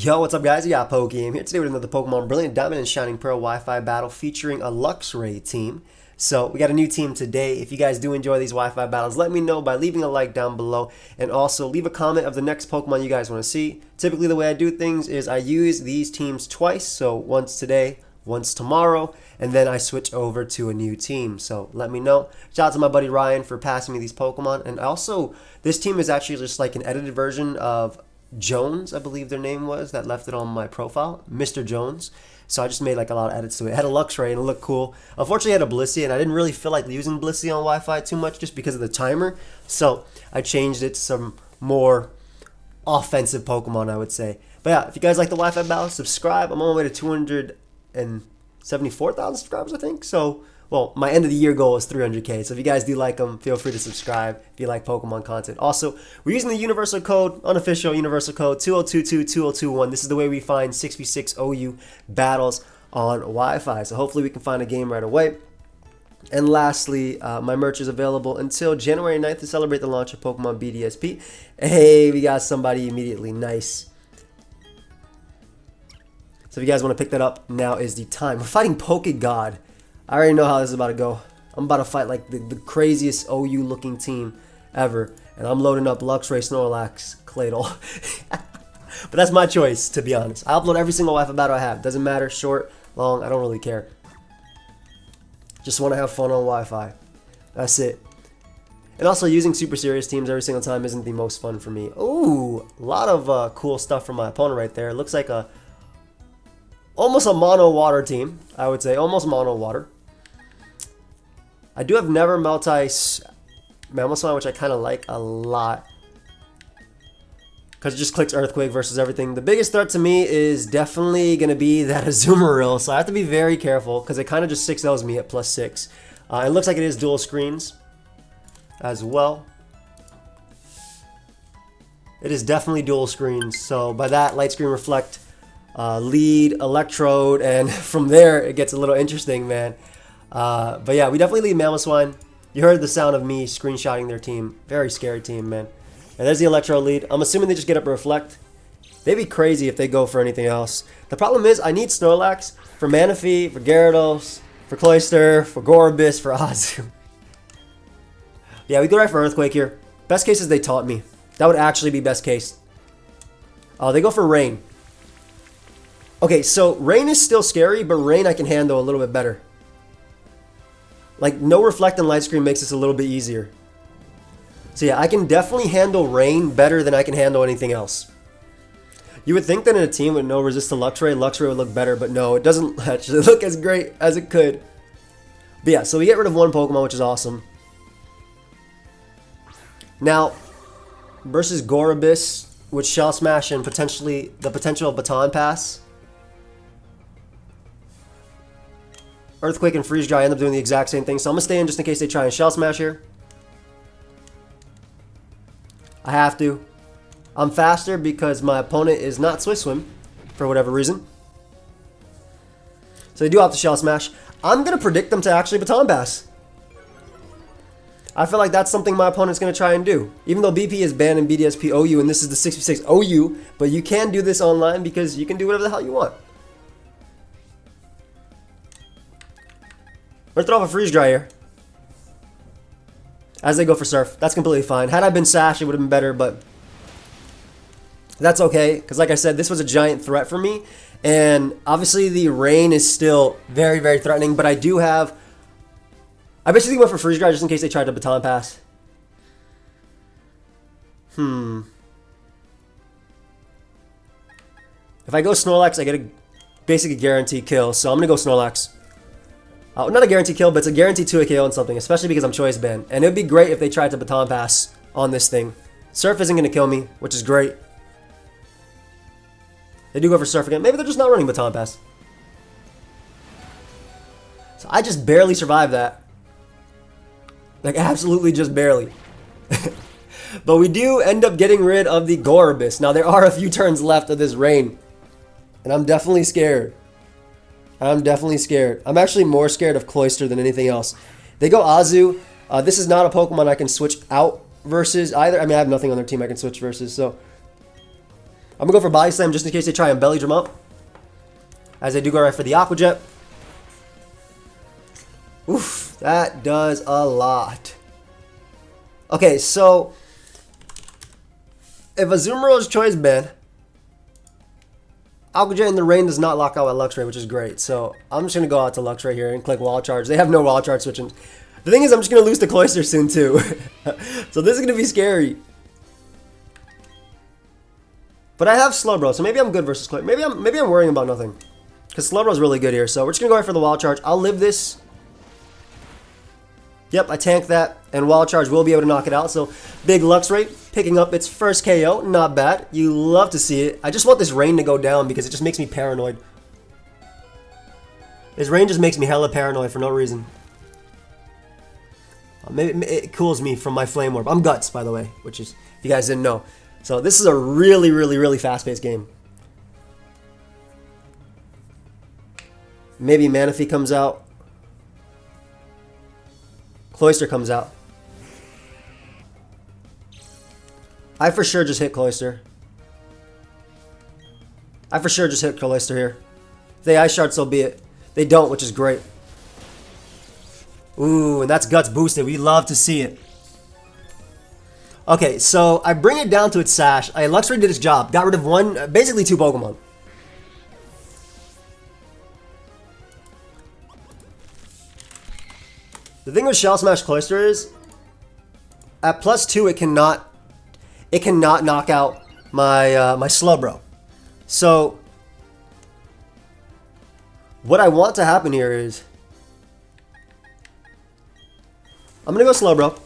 Yo, what's up guys? We got PokeAim here today with another Pokemon Brilliant Diamond and Shining Pearl Wi-Fi battle featuring a Luxray team. So we got a new team today. If you guys do enjoy these Wi-Fi battles, let me know by leaving a like down below and also leave a comment of the next Pokemon you guys want to see. Typically the way I do things is I use these teams twice, so once today, once tomorrow, and then I switch over to a new team. So let me know. Shout out to my buddy Ryan for passing me these Pokemon. And also, this team is actually just like an edited version of Jones, I believe their name was, that left it on my profile, Mr. Jones. So I just made like a lot of edits to it. It had a Luxray and it looked cool. Unfortunately, I had a Blissey and I didn't really feel like using Blissey on Wi-Fi too much just because of the timer. So I changed it to some more offensive Pokemon, I would say. But yeah, if you guys like the Wi-Fi battle, subscribe. I'm on my way to 274,000 subscribers, I think. So, well, my end of the year goal is 300K. So if you guys do like them, feel free to subscribe if you like Pokemon content. Also, we're using the universal code, unofficial universal code 2022-2021. This is the way we find 6v6 OU battles on Wi-Fi. So hopefully we can find a game right away. And lastly, my merch is available until January 9th to celebrate the launch of Pokemon BDSP. Hey, we got somebody immediately. Nice. So if you guys want to pick that up, now is the time. We're fighting PokeGod. I already know how this is about to go. I'm about to fight like the craziest OU looking team ever. And I'm loading up Luxray, Snorlax, Claydol. But that's my choice, to be honest. I upload every single Wi-Fi battle I have. Doesn't matter, short, long, I don't really care. Just want to have fun on Wi-Fi. That's it. And also, using super serious teams every single time isn't the most fun for me. Ooh, a lot of cool stuff from my opponent right there. It looks like almost a mono water team, I would say. Almost mono water. I do have Never Mammoth, which I kind of like a lot. Because it just clicks Earthquake versus everything. The biggest threat to me is definitely going to be that Azumarill. So I have to be very careful because it kind of just 6Ls me at +6. It looks like it is dual screens as well. It is definitely dual screens. So by that, Light Screen Reflect, lead, Electrode, and from there it gets a little interesting, man. But yeah, we definitely lead Mamoswine. You heard the sound of me screenshotting their team. Very scary team, man. And there's the Electro lead. I'm assuming they just get up a Reflect. They'd be crazy if they go for anything else. The problem is I need Snorlax for Manaphy, for Gyarados, for Cloyster, for Gorobis, for Azu. Yeah, we go right for Earthquake here. Best case is they taunt me. That would actually be best case. Oh, they go for Rain. Okay, so Rain is still scary, but Rain I can handle a little bit better. Like, no Reflect and Light Screen makes this a little bit easier. So yeah, I can definitely handle Rain better than I can handle anything else. You would think that in a team with no resist to Luxray, Luxray would look better, but no, it doesn't actually look as great as it could. But yeah, so we get rid of one Pokemon, which is awesome. Now, versus Gorobis with Shell Smash and potentially the potential of Baton Pass. Earthquake and Freeze Dry end up doing the exact same thing, so I'm going to stay in just in case they try and Shell Smash here. I have to. I'm faster because my opponent is not Swift Swim for whatever reason. So they do have to Shell Smash. I'm going to predict them to actually Baton Pass. I feel like that's something my opponent's going to try and do. Even though BP is banned in BDSP OU and this is the 6v6 OU, but you can do this online because you can do whatever the hell you want. We're going to throw off a Freeze Dry here. As they go for Surf. That's completely fine. Had I been Sash, it would have been better, but that's okay. Because like I said, this was a giant threat for me. And obviously the Rain is still very, very threatening, but I do have... I basically went for Freeze Dry just in case they tried to Baton Pass. If I go Snorlax, I get basically a guaranteed kill. So I'm going to go Snorlax. Not a guaranteed kill, but it's a guarantee to a KO on something, especially because I'm choice banned. And it would be great if they tried to Baton Pass on this thing. Surf isn't going to kill me, which is great. They do go for Surf again. Maybe they're just not running Baton Pass. So I just barely survived that. Like, absolutely just barely. But we do end up getting rid of the Gorobis. Now, there are a few turns left of this Rain. And I'm definitely scared. I'm definitely scared. I'm actually more scared of Cloyster than anything else. They go Azu. This is not a Pokemon I can switch out versus either. I mean, I have nothing on their team I can switch versus, so I'm gonna go for body slam just in case they try and belly drum up. As I do go right for the aqua jet. Oof, that does a lot. Okay, so if a Zumaro's choice band, aqua jet in the rain does not lock out at Luxray, which is great. So I'm just gonna go out to Luxray here and click wall charge. They have no wall charge switching. The thing is, I'm just gonna lose the Cloyster soon too. So this is gonna be scary. But I have Slowbro, so maybe I'm good versus Cloyster. Maybe I'm worrying about nothing. Because Slowbro's really good here. So we're just gonna go right for the wall charge. I'll live this. Yep, I tanked that, and Wild Charge will be able to knock it out. So, big Luxray picking up its first KO. Not bad. You love to see it. I just want this rain to go down because it just makes me paranoid. This rain just makes me hella paranoid for no reason. Maybe it cools me from my Flame Orb. I'm Guts, by the way, which is, if you guys didn't know. So, this is a really, really, really fast-paced game. Maybe Manaphy comes out. Cloyster comes out. I for sure just hit Cloyster. I for sure just hit Cloyster here. If they Ice Shard, so be it. They don't, which is great. Ooh, and that's Guts boosted. We love to see it. Okay, so I bring it down to its sash. Luxray did its job. Got rid of one, basically two Pokemon. The thing with Shell Smash Cloyster is, at +2, it cannot knock out my my Slowbro. So, what I want to happen here is, I'm gonna go Slowbro.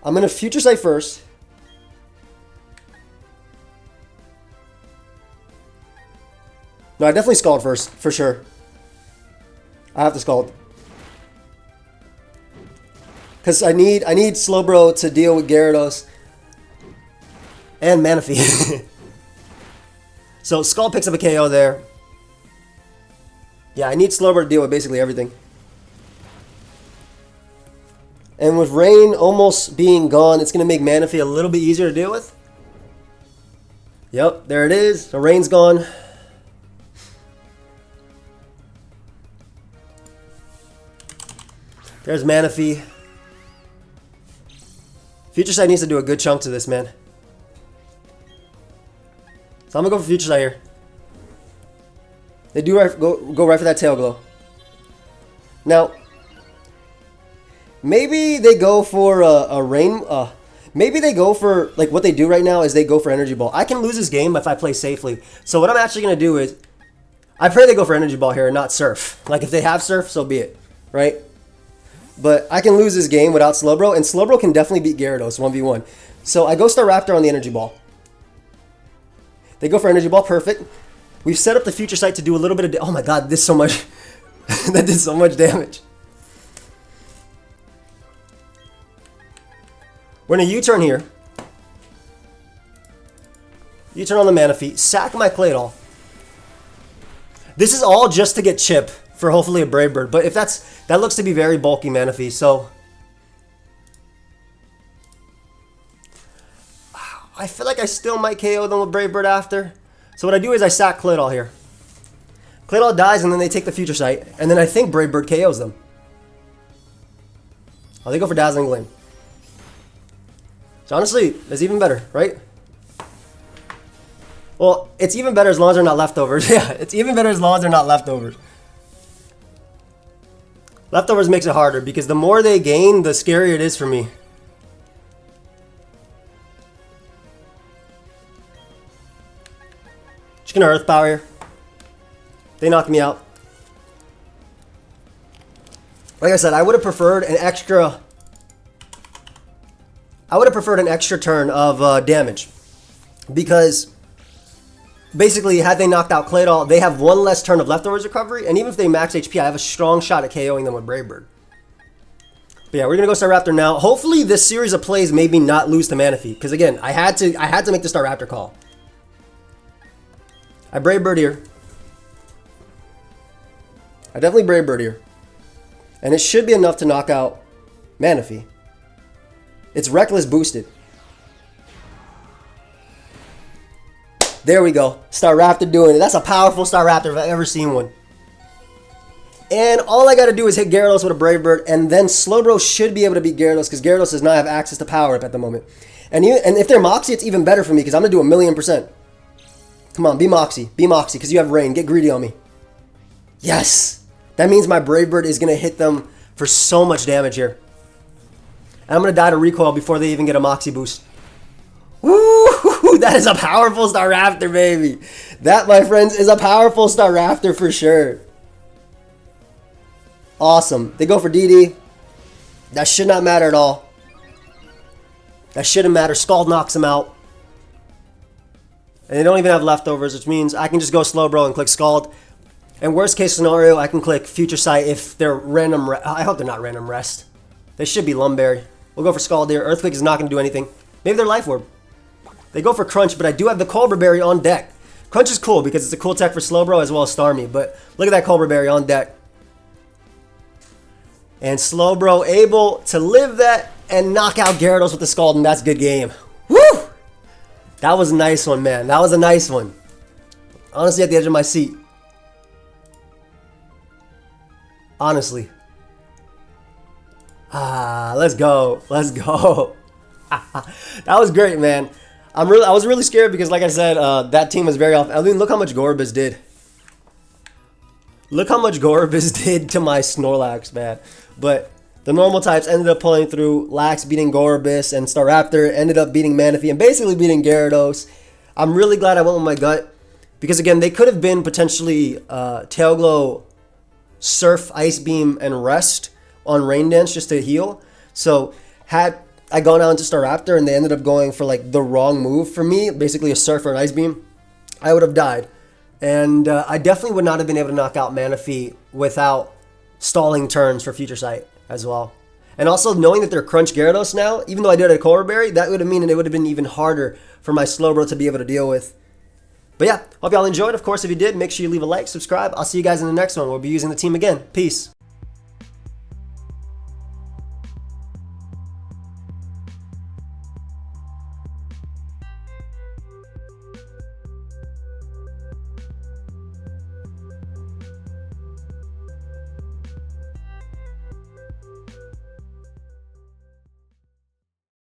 I'm gonna Future Sight first. No, I definitely Scald first, for sure. I have to Scald. Because I need Slowbro to deal with Gyarados and Manaphy. So Scald picks up a KO there. Yeah, I need Slowbro to deal with basically everything. And with Rain almost being gone, it's going to make Manaphy a little bit easier to deal with. Yep, there it is. The Rain's gone. There's Manaphy. Future Sight needs to do a good chunk to this, man. So I'm going to go for Future Sight here. They do go right for that Tail Glow. Now, maybe they go for a Rain... maybe they go for... Like, what they do right now is they go for Energy Ball. I can lose this game if I play safely. So what I'm actually going to do is... I pray they go for Energy Ball here and not Surf. Like, if they have Surf, so be it. Right? But I can lose this game without Slowbro, and Slowbro can definitely beat Gyarados 1v1. So I go Staraptor on the Energy Ball. They go for Energy Ball, perfect. We've set up the Future Sight to do a little bit of... Oh my god, this so much... that did so much damage. We're going to U-turn here. U-turn on the Manaphy. Sack my Claydol. This is all just to get Chip for hopefully a Brave Bird. But if that looks to be very bulky Manaphy, so... I feel like I still might KO them with Brave Bird after. So what I do is I sack Claydol here. Claydol dies and then they take the Future Sight. And then I think Brave Bird KOs them. Oh, they go for Dazzling Gleam. So honestly, it's even better, right? Well, it's even better as long as they're not leftovers. Yeah, it's even better as long as they're not leftovers. Leftovers makes it harder because the more they gain, the scarier it is for me. Just gonna Earth Power here. They knocked me out. Like I said, I would have preferred an extra... turn of damage. Because... basically, had they knocked out Claydol, they have one less turn of leftovers recovery, and even if they max HP, I have a strong shot at KOing them with Brave Bird. But yeah, we're gonna go Staraptor now. Hopefully, this series of plays made me not lose to Manaphy, because again, I had to make the Staraptor call. I Brave Bird here. I definitely Brave Bird here, and it should be enough to knock out Manaphy. It's Reckless boosted. There we go. Staraptor doing it. That's a powerful Staraptor if I've ever seen one. And all I got to do is hit Gyarados with a Brave Bird, and then Slowbro should be able to beat Gyarados because Gyarados does not have access to Power Up at the moment. And if they're Moxie, it's even better for me because I'm going to do 1,000,000%. Come on, be Moxie. Be Moxie because you have Rain. Get greedy on me. Yes! That means my Brave Bird is going to hit them for so much damage here. And I'm going to die to Recoil before they even get a Moxie boost. Woo! That is a powerful Staraptor, baby. That, my friends, is a powerful Staraptor for sure. Awesome. They go for DD. That should not matter at all. That shouldn't matter. Scald knocks him out. And they don't even have leftovers, which means I can just go Slowbro and click Scald. And worst case scenario, I can click Future Sight if they're random. I hope they're not random rest. They should be Lumberry. We'll go for Scald here. Earthquake is not going to do anything. Maybe they're Life Orb. They go for Crunch, but I do have the Cobra Berry on deck. Crunch is cool because it's a cool tech for Slowbro as well as Starmie. But look at that Cobra Berry on deck. And Slowbro able to live that and knock out Gyarados with the Scald, and that's a good game. Woo! That was a nice one, man. That was a nice one. Honestly, at the edge of my seat. Honestly. Let's go. Let's go. That was great, man. I was really scared because, like I said, that team was very off. I mean, look how much Gorebyss did. Look how much Gorebyss did to my Snorlax, man. But the normal types ended up pulling through. Lax beating Gorebyss, and Staraptor ended up beating Manaphy and basically beating Gyarados. I'm really glad I went with my gut because, again, they could have been potentially Tail Glow, Surf, Ice Beam, and Rest on Rain Dance just to heal. So had I gone out into Staraptor and they ended up going for like the wrong move for me, basically a Surf or an Ice Beam, I would have died. And I definitely would not have been able to knock out Manaphy without stalling turns for Future Sight as well. And also knowing that they're Crunch Gyarados now, even though I did a Cobra Berry, that would have meant it would have been even harder for my Slowbro to be able to deal with. But yeah, hope y'all enjoyed. Of course, if you did, make sure you leave a like, subscribe. I'll see you guys in the next one. We'll be using the team again. Peace.